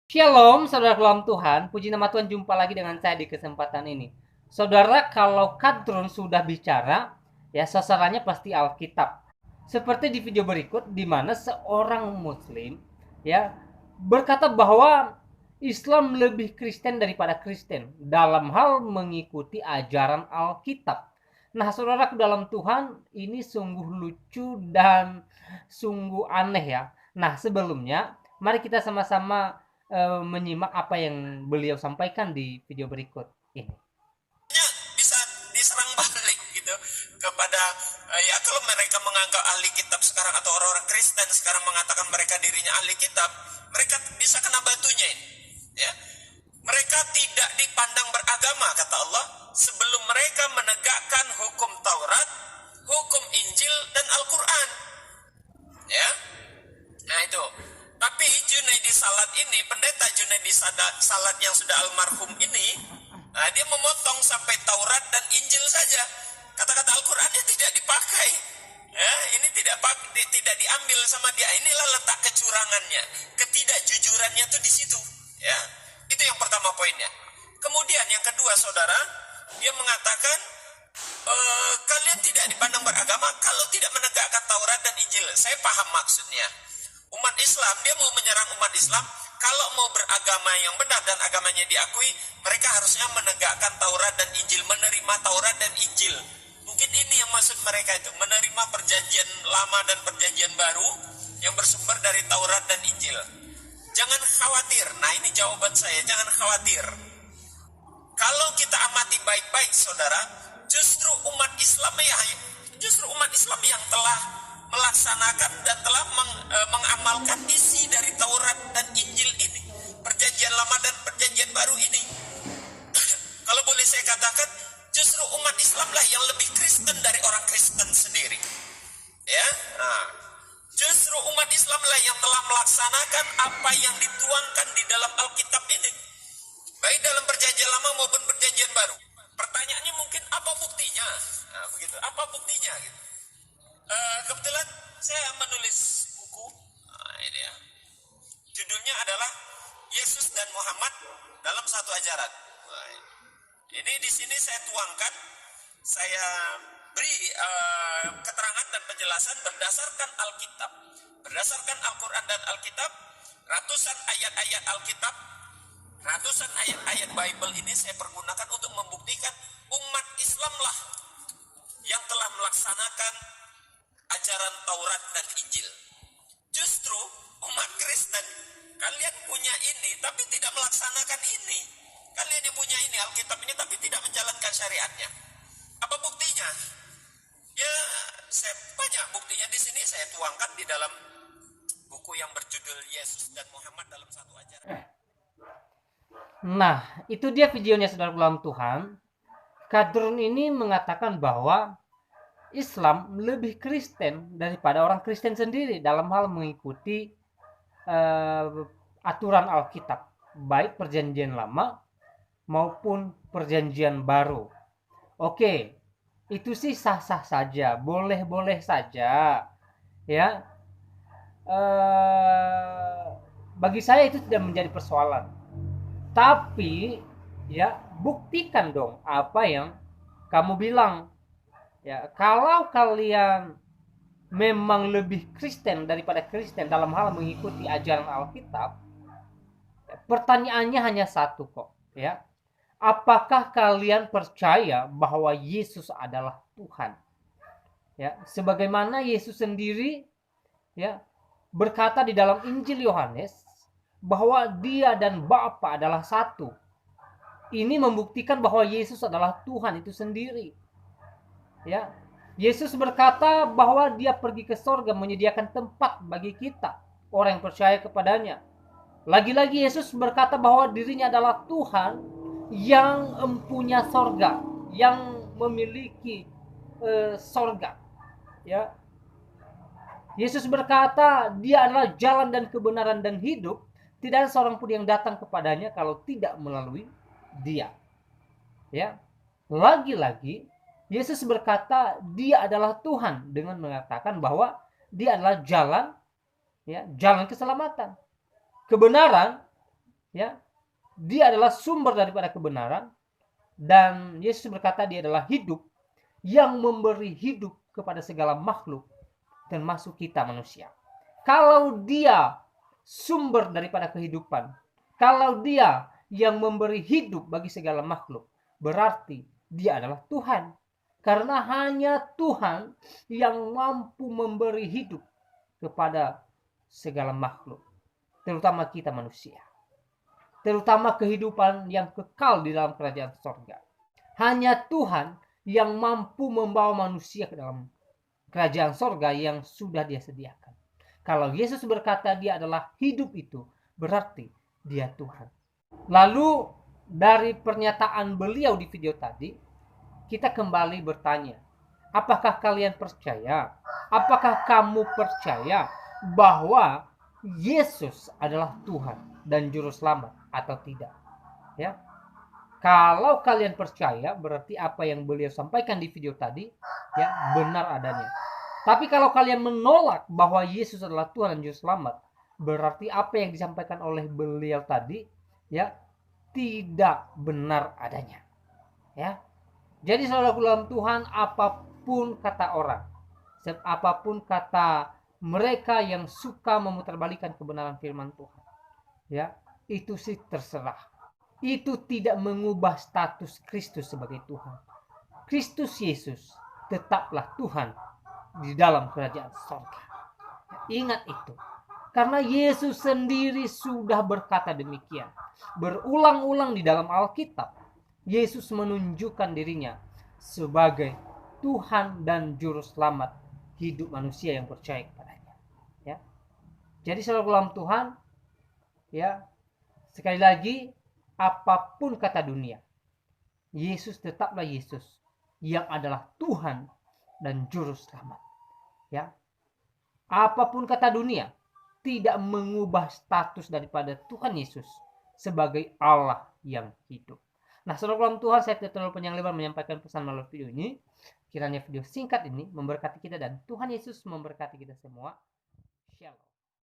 Shalom, saudara dalam Tuhan. Puji nama Tuhan, jumpa lagi dengan saya di kesempatan ini. Saudara, kalau Kadron sudah bicara, ya sasarannya pasti Alkitab. Seperti di video berikut, di mana seorang Muslim ya berkata bahwa Islam lebih Kristen daripada Kristen dalam hal mengikuti ajaran Alkitab. Nah, saudaraku dalam Tuhan, ini sungguh lucu dan sungguh aneh ya. Nah, sebelumnya, mari kita sama-sama menyimak apa yang beliau sampaikan di video berikut ini. Bisa diserang balik gitu kepada ya kalau mereka menganggap ahli kitab sekarang atau orang-orang Kristen sekarang mengatakan mereka dirinya ahli kitab, mereka bisa kena batunya ini. Ya. Mereka tidak dipandang beragama kata Allah sebelum mereka menegakkan hukum Taurat, hukum Injil dan Al-Qur'an. Ya. Nah itu. Tapi Junaidi Salat ini, pendeta Junaidi Salat yang sudah almarhum ini, dia memotong sampai Taurat dan Injil saja. Kata-kata Al-Qur'annya tidak dipakai. Ya, ini tidak diambil sama dia. Inilah letak kecurangannya, ketidakjujurannya tuh di situ. Ya, itu yang pertama poinnya. Kemudian yang kedua, saudara, dia mengatakan kalian tidak dipandang beragama kalau tidak menegakkan Taurat dan Injil. Saya paham maksudnya. Umat Islam, dia mau menyerang umat Islam. Kalau mau beragama yang benar dan agamanya diakui, mereka harusnya menegakkan Taurat dan Injil, menerima Taurat dan Injil. Mungkin ini yang maksud mereka itu, menerima perjanjian lama dan perjanjian baru yang bersumber dari Taurat dan Injil. Jangan khawatir. Nah, ini jawaban saya, jangan khawatir. Kalau kita amati baik-baik, saudara, justru umat Islam yang telah melaksanakan dan telah mengamalkan isi dari Taurat dan Injil ini, perjanjian lama dan perjanjian baru ini. Kalau boleh saya katakan, justru umat Islamlah yang lebih Kristen dari orang Kristen sendiri. Ya, nah, justru umat Islamlah yang telah melaksanakan apa yang dituangkan di dalam Alkitab ini, baik dalam perjanjian lama maupun perjanjian baru. Pertanyaannya mungkin apa buktinya? Nah, begitu. Apa buktinya? Gitu. Kebetulan saya menulis buku. Nah, ini ya. Judulnya adalah Yesus dan Muhammad dalam satu ajaran. Nah, ini di sini saya tuangkan, saya beri keterangan dan penjelasan berdasarkan Alkitab, berdasarkan Al-Quran dan Alkitab, ratusan ayat-ayat Alkitab, ratusan ayat-ayat Bible ini saya pergunakan untuk membuktikan umat Islamlah yang telah melaksanakan ajaran Taurat dan Injil. Justru umat Kristen, kalian punya ini tapi tidak melaksanakan ini. Kalian yang punya ini Alkitab ini tapi tidak menjalankan syariatnya. Apa buktinya? Ya, saya banyak buktinya di sini saya tuangkan di dalam buku yang berjudul Yesus dan Muhammad dalam satu ajaran. Nah, itu dia videonya, saudara dalam Tuhan. Kadron ini mengatakan bahwa Islam lebih Kristen daripada orang Kristen sendiri dalam hal mengikuti aturan Alkitab, baik perjanjian lama maupun perjanjian baru. Oke, itu sih sah-sah saja, boleh-boleh saja, ya. Bagi saya itu tidak menjadi persoalan. Tapi ya buktikan dong apa yang kamu bilang. Ya, kalau kalian memang lebih Kristen daripada Kristen dalam hal mengikuti ajaran Alkitab, ya, pertanyaannya hanya satu kok, ya. Apakah kalian percaya bahwa Yesus adalah Tuhan? Ya, sebagaimana Yesus sendiri ya berkata di dalam Injil Yohanes bahwa Dia dan Bapa adalah satu. Ini membuktikan bahwa Yesus adalah Tuhan itu sendiri. Ya, Yesus berkata bahwa Dia pergi ke sorga menyediakan tempat bagi kita, orang yang percaya kepadanya. Lagi-lagi Yesus berkata bahwa dirinya adalah Tuhan yang mempunyai sorga, yang memiliki sorga. Ya, Yesus berkata Dia adalah jalan dan kebenaran dan hidup. Tidak ada seorang pun yang datang kepadanya kalau tidak melalui Dia. Ya, lagi-lagi Yesus berkata Dia adalah Tuhan dengan mengatakan bahwa Dia adalah jalan, ya, jalan keselamatan, kebenaran, Ya, dia adalah sumber daripada kebenaran, dan Yesus berkata dia adalah hidup yang memberi hidup kepada segala makhluk, termasuk kita manusia. Kalau dia sumber daripada kehidupan, kalau dia yang memberi hidup bagi segala makhluk, berarti dia adalah Tuhan. Karena hanya Tuhan yang mampu memberi hidup kepada segala makhluk, terutama kita manusia. Terutama kehidupan yang kekal di dalam kerajaan sorga. Hanya Tuhan yang mampu membawa manusia ke dalam kerajaan sorga yang sudah dia sediakan. Kalau Yesus berkata dia adalah hidup itu, berarti dia Tuhan. Lalu dari pernyataan beliau di video tadi, kita kembali bertanya, apakah kalian percaya? Apakah kamu percaya bahwa Yesus adalah Tuhan dan Juru Selamat atau tidak? Ya, kalau kalian percaya, berarti apa yang beliau sampaikan di video tadi, ya, benar adanya. Tapi kalau kalian menolak bahwa Yesus adalah Tuhan dan Juru Selamat, berarti apa yang disampaikan oleh beliau tadi, ya, tidak benar adanya. Ya, jadi saudara dalam Tuhan, apapun kata orang, apapun kata mereka yang suka memutarbalikkan kebenaran firman Tuhan, ya, itu sih terserah. Itu tidak mengubah status Kristus sebagai Tuhan. Kristus Yesus tetaplah Tuhan di dalam kerajaan surga. Ingat itu. Karena Yesus sendiri sudah berkata demikian. Berulang-ulang di dalam Alkitab, Yesus menunjukkan dirinya sebagai Tuhan dan Juru Selamat hidup manusia yang percaya kepadanya. Ya. Jadi saudara dalam Tuhan, ya, sekali lagi, apapun kata dunia, Yesus tetaplah Yesus yang adalah Tuhan dan Juru Selamat. Ya, apapun kata dunia tidak mengubah status daripada Tuhan Yesus sebagai Allah yang hidup. Nah, saudara dalam Tuhan, saya tidak terlalu panjang lebar menyampaikan pesan melalui video ini. Kiranya video singkat ini memberkati kita dan Tuhan Yesus memberkati kita semua.